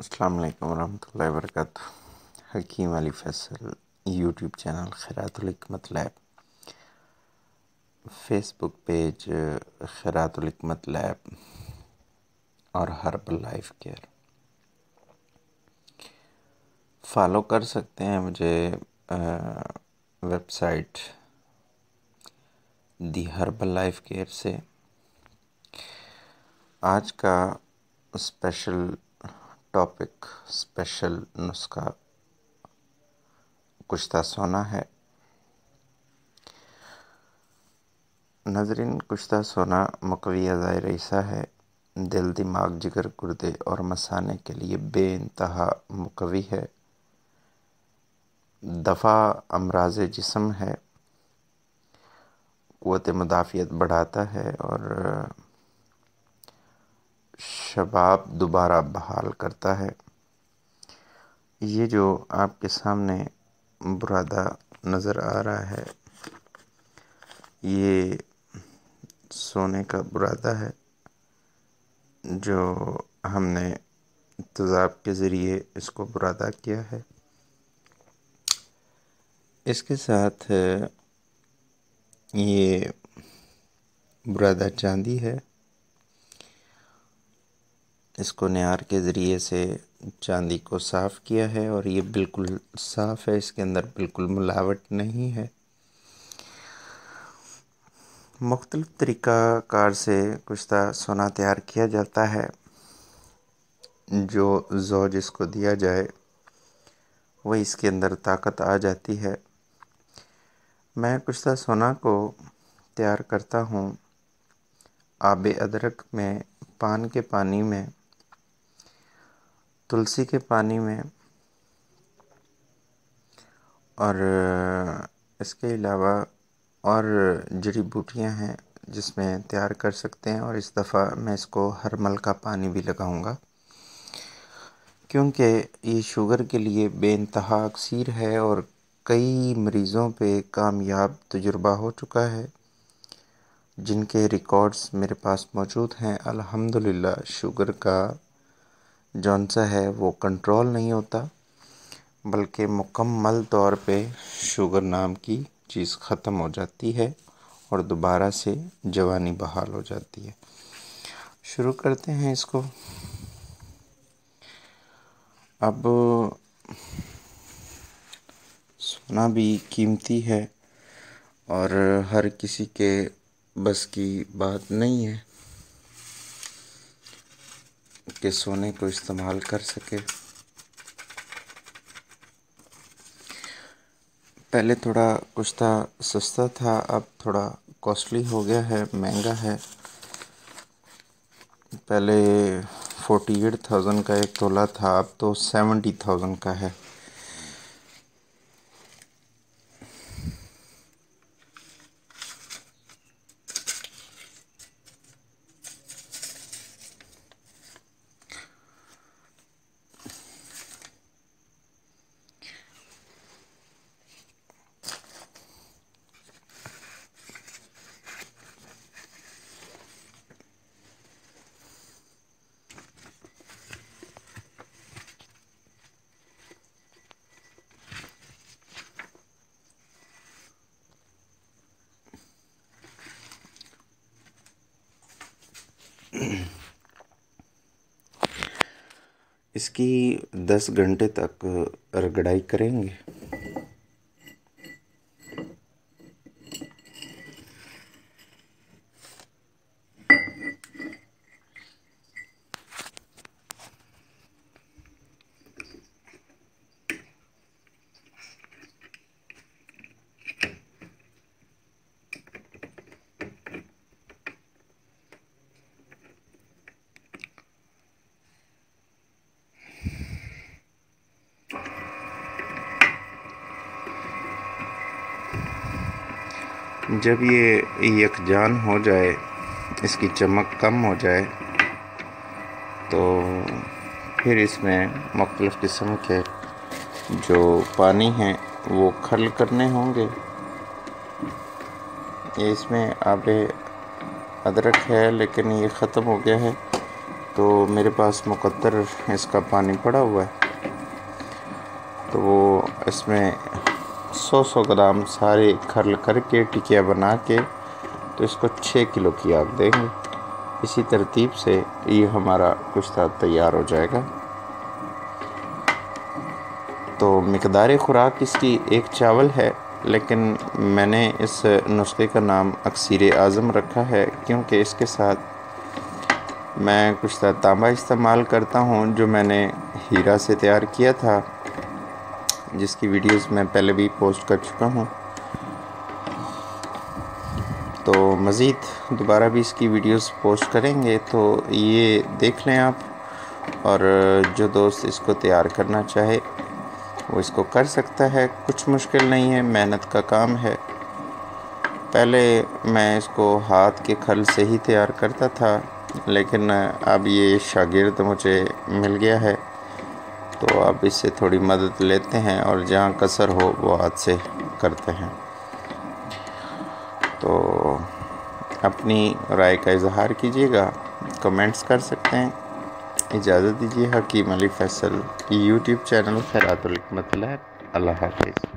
अस्सलाम वालेकुम वरहमतुल्लाहि वबरकातुहू। हकीम अली फैसल यूट्यूब चैनल खैरातुल हिकमत लैब, फेसबुक पेज खैरातुल हिकमत लैब और हर्बल लाइफ केयर। फॉलो कर सकते हैं मुझे वेबसाइट दी हर्बल लाइफ केयर से। आज का स्पेशल टॉपिक, स्पेशल नुस्खा कुश्ता सोना है। नजरीन, कुश्ता सोना मुक़वी अज़ाए रईसा है। दिल, दिमाग, जिगर, गुर्दे और मसाने के लिए बेइंतहा मुक़वी है। दफ़ा अमराज़ जिस्म है, क़ुव्वत मुदाफ़ियत बढ़ाता है और शबाब दोबारा बहाल करता है। ये जो आपके सामने बुरादा नज़र आ रहा है, ये सोने का बुरादा है जो हमने तेज़ाब के ज़रिए इसको बुरादा किया है। इसके साथ ये बुरादा चांदी है। इसको नियार के ज़रिए से चांदी को साफ़ किया है और ये बिल्कुल साफ़ है, इसके अंदर बिल्कुल मिलावट नहीं है। मुख्तलिफ़ तरीक़ाकार से कुश्ता सोना तैयार किया जाता है। जो ज़ौज इसको दिया जाए वह इसके अंदर ताकत आ जाती है। मैं कुश्ता सोना को तैयार करता हूँ आबे अदरक में, पान के पानी में, तुलसी के पानी में और इसके अलावा और जड़ी बूटियाँ हैं जिसमें तैयार कर सकते हैं। और इस दफ़ा मैं इसको हरमल का पानी भी लगाऊंगा क्योंकि ये शुगर के लिए बेइंतहा अक्सीर है और कई मरीज़ों पे कामयाब तजुर्बा हो चुका है, जिनके रिकॉर्ड्स मेरे पास मौजूद हैं। अल्हम्दुलिल्लाह शुगर का जौन सा है वो कंट्रोल नहीं होता, बल्कि मुकम्मल तौर पे शुगर नाम की चीज़ ख़त्म हो जाती है और दोबारा से जवानी बहाल हो जाती है। शुरू करते हैं इसको। अब सोना भी कीमती है और हर किसी के बस की बात नहीं है कि सोने को इस्तेमाल कर सके। पहले थोड़ा कुश्ता सस्ता था, अब थोड़ा कॉस्टली हो गया है, महंगा है। पहले 48,000 का एक तोला था, अब तो 70,000 का है। इसकी 10 घंटे तक रगड़ाई करेंगे। जब ये यकजान हो जाए, इसकी चमक कम हो जाए, तो फिर इसमें मुख्तलिफ़ किस्म के जो पानी हैं वो खल करने होंगे। ये इसमें आबे अदरक है लेकिन ये ख़त्म हो गया है, तो मेरे पास मुकद्दर इसका पानी पड़ा हुआ है, तो वो इसमें 100 ग्राम सारे खर्ल करके टिकिया बना के तो इसको 6 किलो की आग देंगे। इसी तरतीब से ये हमारा कुश्ता तैयार हो जाएगा। तो मिक़दार खुराक इसकी एक चावल है, लेकिन मैंने इस नुस्खे का नाम अक्सीर आज़म रखा है क्योंकि इसके साथ मैं कुश्ता तांबा इस्तेमाल करता हूँ जो मैंने हीरा से तैयार किया था, जिसकी वीडियोस मैं पहले भी पोस्ट कर चुका हूँ। तो मज़ीद दोबारा भी इसकी वीडियोस पोस्ट करेंगे, तो ये देख लें आप। और जो दोस्त इसको तैयार करना चाहे वो इसको कर सकता है, कुछ मुश्किल नहीं है, मेहनत का काम है। पहले मैं इसको हाथ के खल से ही तैयार करता था, लेकिन अब ये शागिर्द मुझे मिल गया है, तो अब इससे थोड़ी मदद लेते हैं और जहाँ कसर हो वो हाथ से करते हैं। तो अपनी राय का इजहार कीजिएगा, कमेंट्स कर सकते हैं। इजाज़त दीजिए। हकीम अली फैसल, यूट्यूब चैनल खैरातुल हिकमत लैब। अल्लाह हाफ़िज़।